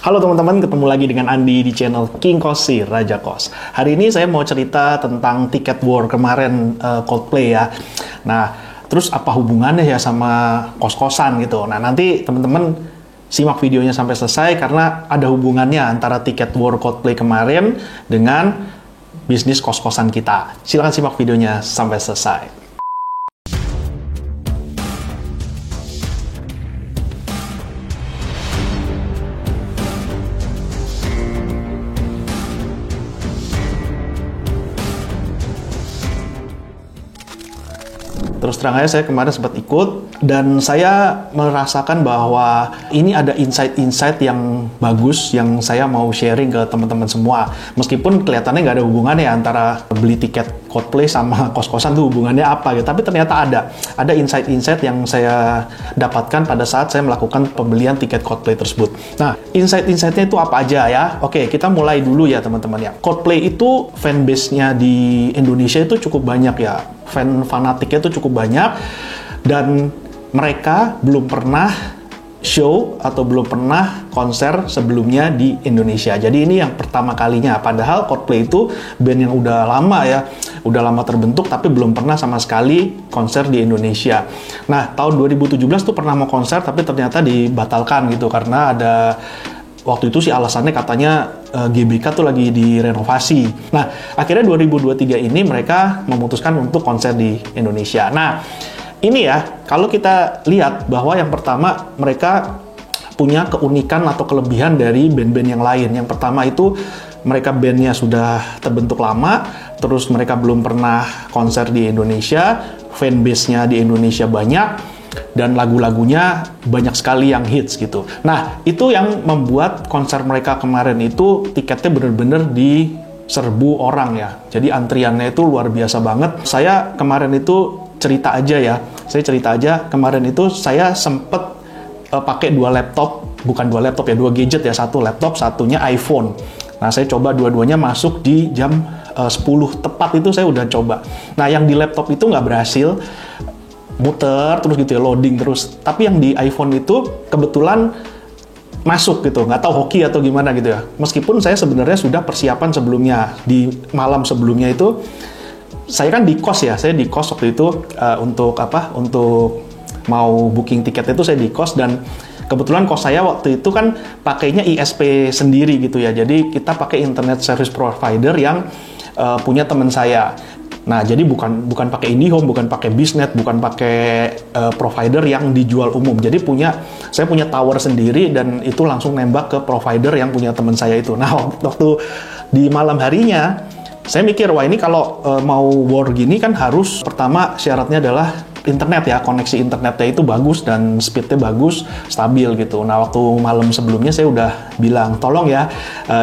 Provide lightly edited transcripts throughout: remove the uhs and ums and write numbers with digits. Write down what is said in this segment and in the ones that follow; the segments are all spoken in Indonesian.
Halo teman-teman, ketemu lagi dengan Andi di channel King Kosi, Raja Kos. Hari ini saya mau cerita tentang tiket war kemarin Coldplay ya. Nah, terus apa hubungannya ya sama kos-kosan gitu. Nah, nanti teman-teman simak videonya sampai selesai karena ada hubungannya antara tiket war Coldplay kemarin dengan bisnis kos-kosan kita. Silahkan simak videonya sampai selesai. Terus terang aja saya kemarin sempat ikut dan saya merasakan bahwa ini ada insight-insight yang bagus yang saya mau sharing ke teman-teman semua. Meskipun kelihatannya nggak ada hubungannya antara beli tiket Coldplay sama kos-kosan tuh hubungannya apa gitu. Tapi ternyata ada insight-insight yang saya dapatkan pada saat saya melakukan pembelian tiket Coldplay tersebut. Nah, insight-insightnya itu apa aja ya? Oke, kita mulai dulu ya teman-teman ya. Coldplay itu fanbase-nya di Indonesia itu cukup banyak ya. Fanatiknya itu cukup banyak dan mereka belum pernah show atau belum pernah konser sebelumnya di Indonesia. Jadi ini yang pertama kalinya. Padahal Coldplay itu band yang udah lama ya, udah lama terbentuk tapi belum pernah sama sekali konser di Indonesia. Nah, tahun 2017 tuh pernah mau konser tapi ternyata dibatalkan gitu karena ada waktu itu sih alasannya katanya GBK tuh lagi direnovasi. Nah, akhirnya 2023 ini mereka memutuskan untuk konser di Indonesia. Nah, ini ya, kalau kita lihat bahwa yang pertama mereka punya keunikan atau kelebihan dari band-band yang lain. Yang pertama itu mereka bandnya sudah terbentuk lama, terus mereka belum pernah konser di Indonesia, fanbase-nya di Indonesia banyak, dan lagu-lagunya banyak sekali yang hits gitu. Nah, itu yang membuat konser mereka kemarin itu tiketnya bener-bener diserbu orang ya. Jadi antriannya itu luar biasa banget. Saya kemarin itu cerita aja kemarin itu saya sempet pakai dua gadget ya, satu laptop, satunya iPhone. Nah, saya coba dua-duanya masuk di jam 10 tepat itu saya udah coba. Nah, yang di laptop itu nggak berhasil, muter terus gitu ya, loading terus. Tapi yang di iPhone itu kebetulan masuk gitu, nggak tahu hoki atau gimana gitu ya. Meskipun saya sebenarnya sudah persiapan sebelumnya, di malam sebelumnya itu saya kan di kos ya, saya di kos waktu itu untuk mau booking tiket itu saya di kos, dan kebetulan kos saya waktu itu kan pakainya ISP sendiri gitu ya. Jadi kita pakai internet service provider yang punya teman saya. Nah, jadi bukan pakai IndiHome, bukan pakai Biznet, bukan pakai provider yang dijual umum. Jadi saya punya tower sendiri dan itu langsung nembak ke provider yang punya teman saya itu. Nah, waktu di malam harinya, saya mikir, wah ini kalau mau war gini kan harus pertama syaratnya adalah internet ya, koneksi internetnya itu bagus dan speednya bagus, stabil gitu. Nah, waktu malam sebelumnya saya udah bilang, tolong ya,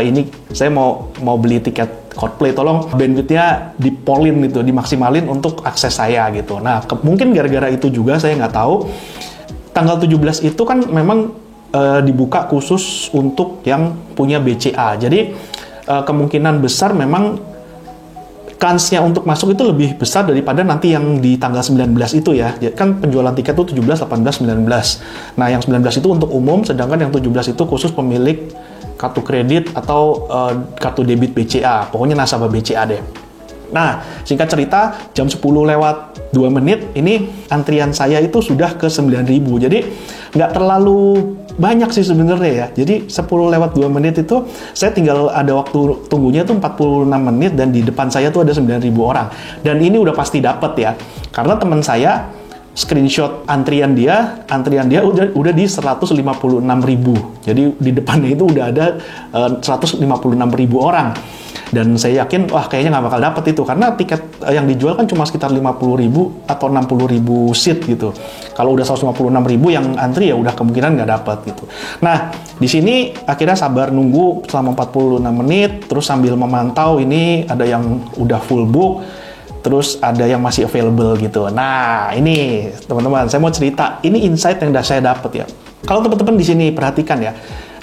ini saya mau beli tiket Coldplay, tolong bandwidth-nya dipolin gitu, dimaksimalin untuk akses saya gitu. Nah, mungkin gara-gara itu juga saya nggak tahu, tanggal 17 itu kan memang dibuka khusus untuk yang punya BCA. Jadi kemungkinan besar memang kansnya untuk masuk itu lebih besar daripada nanti yang di tanggal 19 itu ya. Kan penjualan tiket itu 17, 18, 19. Nah, yang 19 itu untuk umum, sedangkan yang 17 itu khusus pemilik kartu kredit atau kartu debit BCA. Pokoknya nasabah BCA deh. Nah, singkat cerita, jam 10 lewat 2 menit, ini antrian saya itu sudah ke 9.000. Jadi, nggak terlalu banyak sih sebenarnya ya. Jadi, 10 lewat 2 menit itu, saya tinggal ada waktu tunggunya tuh 46 menit, dan di depan saya tuh ada 9.000 orang. Dan ini udah pasti dapet ya. Karena teman saya screenshot antrian dia udah di 156.000. Jadi di depannya itu udah ada 156.000 orang. Dan saya yakin, wah kayaknya nggak bakal dapet itu. Karena tiket yang dijual kan cuma sekitar 50.000 atau 60.000 seat gitu. Kalau udah 156.000 yang antri ya udah kemungkinan nggak dapet gitu. Nah, di sini akhirnya sabar nunggu selama 46 menit. Terus sambil memantau, ini ada yang udah full book, terus ada yang masih available gitu. Nah, ini teman-teman, saya mau cerita, ini insight yang saya dapat ya. Kalau teman-teman di sini perhatikan ya,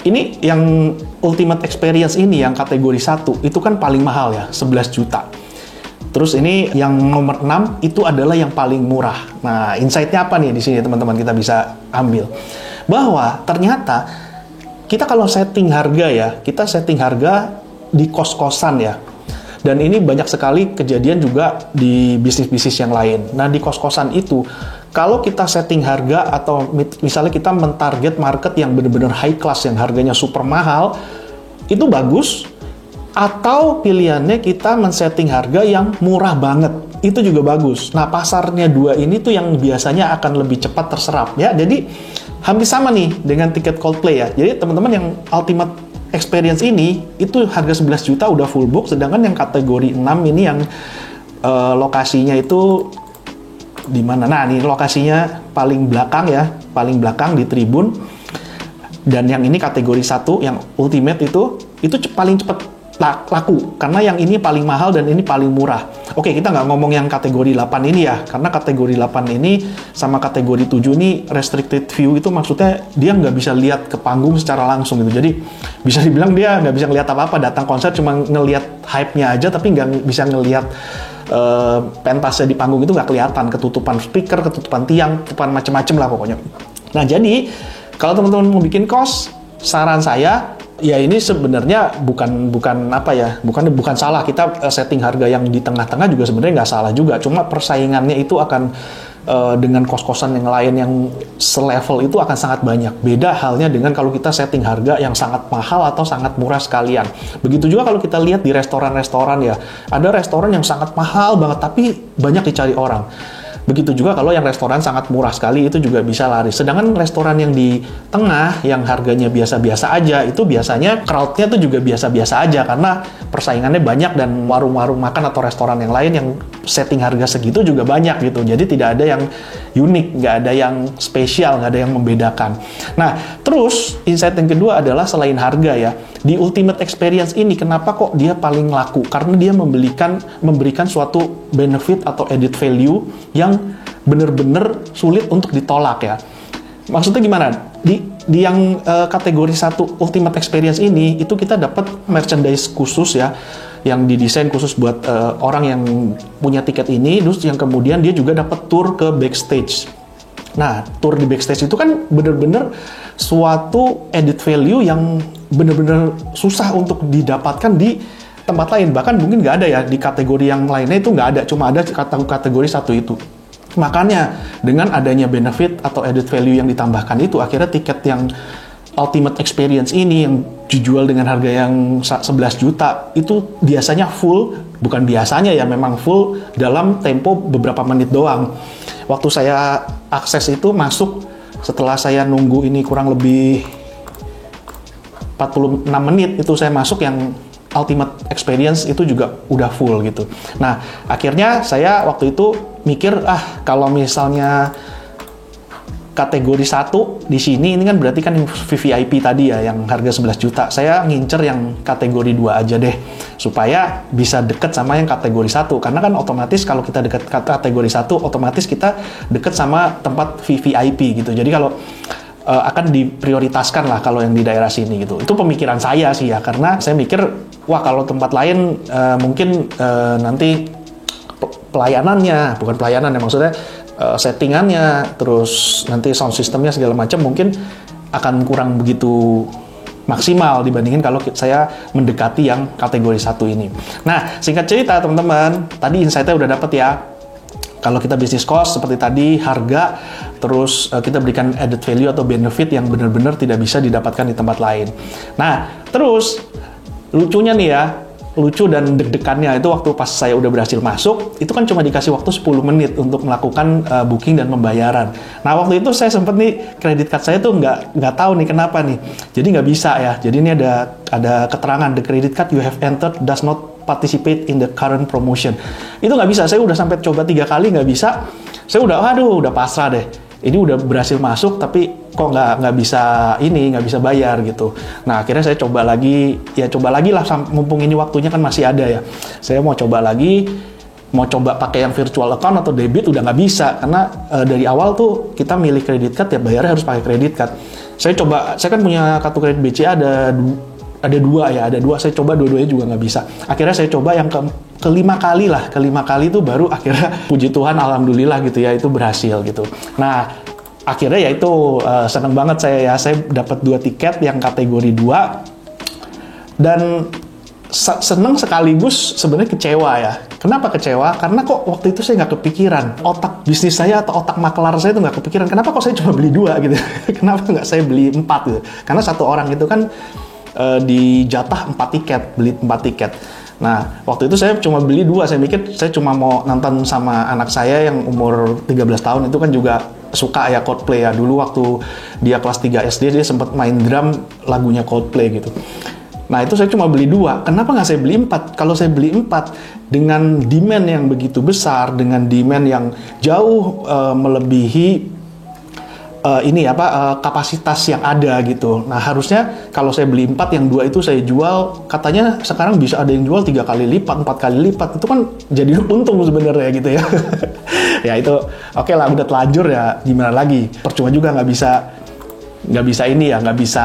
ini yang ultimate experience ini yang kategori 1 itu kan paling mahal ya, 11 juta. Terus ini yang nomor 6 itu adalah yang paling murah. Nah, insight-nya apa nih di sini teman-teman kita bisa ambil? Bahwa ternyata kita kalau setting harga ya, kita setting harga di kos-kosan ya. Dan ini banyak sekali kejadian juga di bisnis-bisnis yang lain. Nah, di kos-kosan itu, kalau kita setting harga atau misalnya kita mentarget market yang benar-benar high class, yang harganya super mahal, itu bagus. Atau pilihannya kita men-setting harga yang murah banget, itu juga bagus. Nah, pasarnya dua ini tuh yang biasanya akan lebih cepat terserap ya. Jadi hampir sama nih dengan tiket Coldplay ya. Jadi teman-teman yang Ultimate Experience ini itu harga 11 juta udah full book, sedangkan yang kategori 6 ini yang lokasinya itu di mana? Nah, ini lokasinya paling belakang ya, paling belakang di tribun. Dan yang ini kategori 1 yang Ultimate itu paling cepat laku, karena yang ini paling mahal dan ini paling murah. Oke, kita nggak ngomong yang kategori 8 ini ya, karena kategori 8 ini sama kategori 7 ini restricted view, itu maksudnya dia nggak bisa lihat ke panggung secara langsung gitu. Jadi bisa dibilang dia nggak bisa ngelihat apa-apa, datang konser cuma ngelihat hype-nya aja, tapi nggak bisa ngelihat pentasnya di panggung, itu nggak kelihatan, ketutupan speaker, ketutupan tiang, ketutupan macem-macem lah pokoknya. Nah, jadi kalau teman-teman mau bikin kos, saran saya ya ini sebenarnya bukan salah kita setting harga yang di tengah-tengah, juga sebenarnya nggak salah juga, cuma persaingannya itu akan dengan kos-kosan yang lain yang selevel itu akan sangat banyak. Beda halnya dengan kalau kita setting harga yang sangat mahal atau sangat murah sekalian. Begitu juga kalau kita lihat di restoran-restoran ya, ada restoran yang sangat mahal banget tapi banyak dicari orang. Begitu juga kalau yang restoran sangat murah sekali, itu juga bisa laris. Sedangkan restoran yang di tengah, yang harganya biasa-biasa aja, itu biasanya crowd-nya tuh juga biasa-biasa aja, karena persaingannya banyak dan warung-warung makan atau restoran yang lain yang setting harga segitu juga banyak gitu. Jadi tidak ada yang unik, nggak ada yang spesial, nggak ada yang membedakan. Nah, terus insight yang kedua adalah selain harga ya, di Ultimate Experience ini kenapa kok dia paling laku? Karena dia memberikan suatu benefit atau added value yang benar-benar sulit untuk ditolak ya. Maksudnya gimana? Di yang kategori 1 Ultimate Experience ini, itu kita dapat merchandise khusus ya, yang didesain khusus buat orang yang punya tiket ini. Terus yang kemudian dia juga dapat tour ke backstage. Nah, tour di backstage itu kan benar-benar suatu added value yang benar-benar susah untuk didapatkan di tempat lain. Bahkan mungkin nggak ada ya, di kategori yang lainnya itu nggak ada, cuma ada kategori 1 itu. Makanya dengan adanya benefit atau added value yang ditambahkan itu, akhirnya tiket yang Ultimate Experience ini yang dijual dengan harga yang 11 juta itu biasanya full, bukan biasanya ya, memang full dalam tempo beberapa menit doang. Waktu saya akses itu masuk, setelah saya nunggu ini kurang lebih 46 menit, itu saya masuk yang Ultimate Experience itu juga udah full gitu. Nah, akhirnya saya waktu itu mikir, kalau misalnya kategori 1 di sini, ini kan berarti kan VVIP tadi ya, yang harga 11 juta. Saya ngincer yang kategori 2 aja deh, supaya bisa deket sama yang kategori 1. Karena kan otomatis kalau kita deket kategori 1, otomatis kita deket sama tempat VVIP gitu. Jadi kalau akan diprioritaskan lah kalau yang di daerah sini gitu. Itu pemikiran saya sih ya, karena saya mikir, wah kalau tempat lain mungkin nanti pelayanannya, bukan pelayanan ya, maksudnya settingannya, terus nanti sound systemnya segala macam mungkin akan kurang begitu maksimal dibandingin kalau saya mendekati yang kategori 1 ini. Nah, singkat cerita teman-teman, tadi insight-nya udah dapet ya. Kalau kita bisnis cost seperti tadi, harga, terus kita berikan added value atau benefit yang benar-benar tidak bisa didapatkan di tempat lain. Nah, terus lucunya nih ya, lucu dan deg-degannya itu waktu pas saya udah berhasil masuk, itu kan cuma dikasih waktu 10 menit untuk melakukan booking dan pembayaran. Nah, waktu itu saya sempet nih, kredit card saya tuh nggak tahu nih kenapa nih. Jadi nggak bisa ya. Jadi ini ada keterangan, the credit card you have entered does not participate in the current promotion. Itu nggak bisa. Saya udah sampai coba 3 kali nggak bisa. Saya udah pasrah deh. Ini udah berhasil masuk tapi kok nggak bisa bayar gitu. Nah, akhirnya saya coba lagi lah, mumpung ini waktunya kan masih ada ya. Saya mau coba pakai yang virtual account atau debit, udah nggak bisa karena dari awal tuh kita milih kredit card ya, bayarnya harus pakai kredit card. Saya kan punya kartu kredit BCA ada dua, saya coba dua-duanya juga nggak bisa. Akhirnya saya coba yang kelima kali itu baru akhirnya puji Tuhan, alhamdulillah gitu ya, itu berhasil gitu. Nah, akhirnya ya itu seneng banget saya dapat 2 tiket yang kategori 2 dan seneng sekaligus sebenarnya kecewa ya. Kenapa kecewa? Karena kok waktu itu saya nggak kepikiran, otak bisnis saya atau otak makelar saya itu nggak kepikiran. Kenapa kok saya cuma beli 2 gitu? Kenapa nggak saya beli 4 gitu? Karena satu orang itu kan dijatah 4 tiket, beli 4 tiket. Nah, waktu itu saya cuma beli 2, saya mikir saya cuma mau nonton sama anak saya yang umur 13 tahun, itu kan juga suka ya Coldplay ya. Dulu waktu dia kelas 3 SD, dia sempat main drum lagunya Coldplay gitu. Nah, itu saya cuma beli 2. Kenapa nggak saya beli 4? Kalau saya beli 4, dengan demand yang begitu besar, dengan demand yang jauh melebihi kapasitas yang ada gitu. Nah, harusnya kalau saya beli 4, yang 2 itu saya jual, katanya sekarang bisa ada yang jual 3 kali lipat, 4 kali lipat. Itu kan jadi untung sebenarnya gitu ya. Ya itu oke lah, udah telanjur ya, gimana lagi. Percuma juga nggak bisa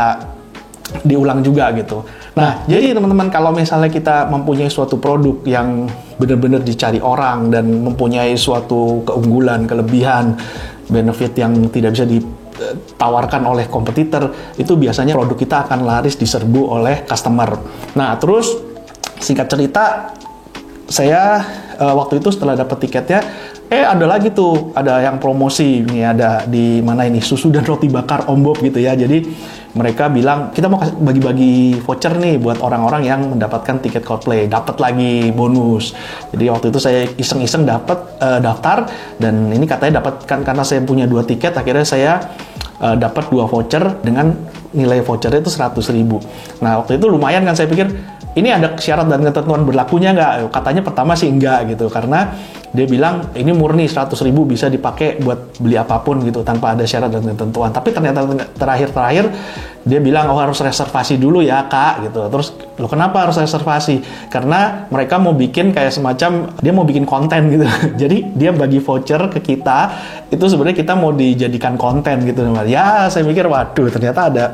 diulang juga gitu. Nah, jadi teman-teman, kalau misalnya kita mempunyai suatu produk yang benar-benar dicari orang dan mempunyai suatu keunggulan, kelebihan, benefit yang tidak bisa ditawarkan oleh kompetitor, itu biasanya produk kita akan laris diserbu oleh customer. Nah, terus singkat cerita, saya waktu itu setelah dapat tiketnya, ada lagi tuh, ada yang promosi, ini ada di mana ini, susu dan roti bakar Om Bob gitu ya. Jadi mereka bilang, kita mau bagi-bagi voucher nih buat orang-orang yang mendapatkan tiket Coldplay, dapat lagi bonus. Jadi waktu itu saya iseng-iseng daftar, dan ini katanya dapatkan karena saya punya 2 tiket, akhirnya saya dapat 2 voucher dengan nilai vouchernya itu 100.000. Nah, waktu itu lumayan kan, saya pikir ini ada syarat dan ketentuan berlakunya nggak? Katanya pertama sih enggak gitu, karena dia bilang ini murni 100.000 bisa dipakai buat beli apapun gitu tanpa ada syarat dan ketentuan. Tapi ternyata terakhir dia bilang harus reservasi dulu ya kak gitu. Terus lo kenapa harus reservasi? Karena mereka mau bikin kayak semacam, dia mau bikin konten gitu. Jadi dia bagi voucher ke kita, itu sebenarnya kita mau dijadikan konten gitu. Ya saya mikir waduh ternyata ada,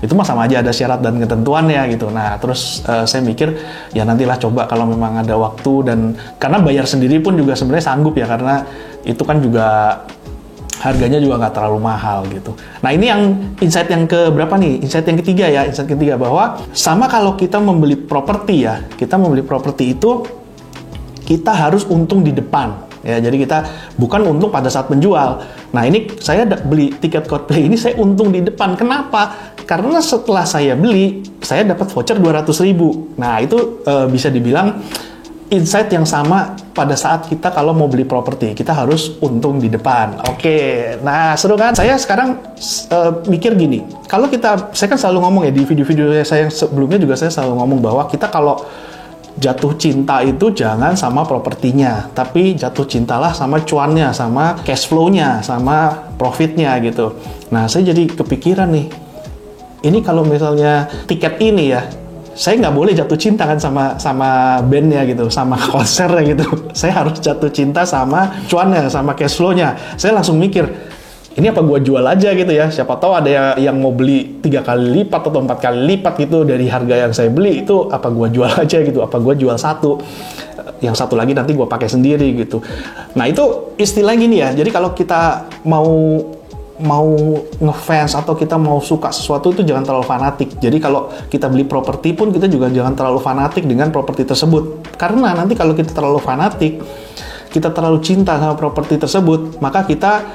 itu mah sama aja ada syarat dan ketentuannya gitu. Nah terus saya mikir ya nantilah coba kalau memang ada waktu, dan karena bayar sendiri pun juga sebenarnya sanggup ya, karena itu kan juga harganya juga nggak terlalu mahal gitu. Nah ini yang insight yang keberapa nih? Insight yang ketiga ya, insight ketiga bahwa sama kalau kita membeli properti ya, kita membeli properti itu kita harus untung di depan. Ya, jadi kita bukan untung pada saat menjual. Nah ini saya beli tiket Coldplay ini saya untung di depan. Kenapa? Karena setelah saya beli, saya dapat voucher 200.000. Nah itu bisa dibilang insight yang sama pada saat kita kalau mau beli properti, kita harus untung di depan. Oke, nah seru kan? Saya sekarang mikir gini, kalau saya kan selalu ngomong ya di video-video saya yang sebelumnya juga saya selalu ngomong bahwa kita kalau jatuh cinta itu jangan sama propertinya, tapi jatuh cintalah sama cuannya, sama cash flow-nya, sama profitnya gitu. Nah, saya jadi kepikiran nih, ini kalau misalnya tiket ini ya, saya nggak boleh jatuh cinta kan sama bandnya gitu, sama konsernya gitu. Saya harus jatuh cinta sama cuannya, sama cash flow-nya. Saya langsung mikir, ini apa gua jual aja gitu ya, siapa tahu ada yang mau beli 3 kali lipat atau 4 kali lipat gitu dari harga yang saya beli, itu apa gua jual aja gitu, apa gua jual satu, yang satu lagi nanti gua pakai sendiri gitu. Nah itu istilahnya gini ya, jadi kalau kita mau ngefans atau kita mau suka sesuatu itu jangan terlalu fanatik. Jadi kalau kita beli properti pun kita juga jangan terlalu fanatik dengan properti tersebut, karena nanti kalau kita terlalu fanatik, kita terlalu cinta sama properti tersebut, maka kita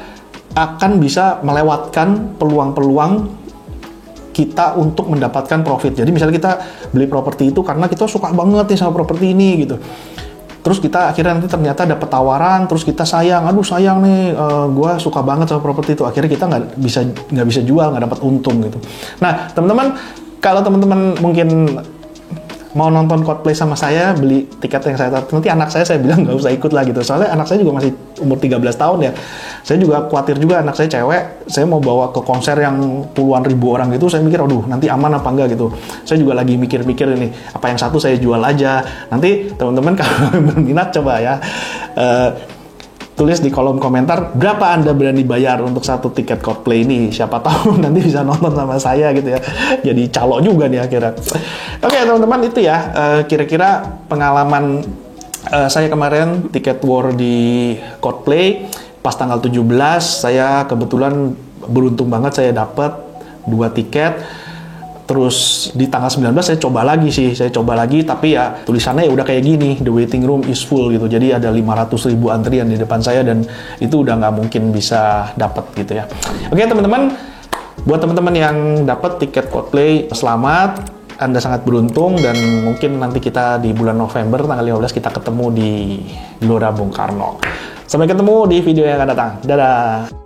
akan bisa melewatkan peluang-peluang kita untuk mendapatkan profit. Jadi misalnya kita beli properti itu karena kita suka banget nih sama properti ini gitu. Terus kita akhirnya nanti ternyata dapat tawaran, terus kita sayang nih, gue suka banget sama properti itu. Akhirnya kita nggak bisa jual, nggak dapat untung gitu. Nah teman-teman, kalau teman-teman mungkin mau nonton Coldplay sama saya, beli tiket yang saya tahu, nanti anak saya bilang nggak usah ikut lah gitu. Soalnya anak saya juga masih umur 13 tahun ya. Saya juga khawatir juga, anak saya cewek, saya mau bawa ke konser yang puluhan ribu orang gitu, saya mikir, aduh nanti aman apa enggak gitu. Saya juga lagi mikir-mikir ini, apa yang satu saya jual aja. Nanti teman-teman kalau berminat coba ya, tulis di kolom komentar berapa Anda berani bayar untuk satu tiket Coldplay ini. Siapa tahu nanti bisa nonton sama saya gitu ya. Jadi calo juga nih akhirnya. Oke teman-teman, itu ya kira-kira pengalaman saya kemarin tiket war di Coldplay. Pas tanggal 17 saya kebetulan beruntung banget saya dapat 2 tiket. Terus di tanggal 19 saya coba lagi, tapi ya tulisannya ya udah kayak gini, the waiting room is full gitu. Jadi ada 500.000 antrian di depan saya dan itu udah nggak mungkin bisa dapat gitu ya. Oke teman-teman, buat teman-teman yang dapat tiket Coldplay, selamat, Anda sangat beruntung, dan mungkin nanti kita di bulan November tanggal 15 kita ketemu di Gelora Bung Karno. Sampai ketemu di video yang akan datang. Dadah!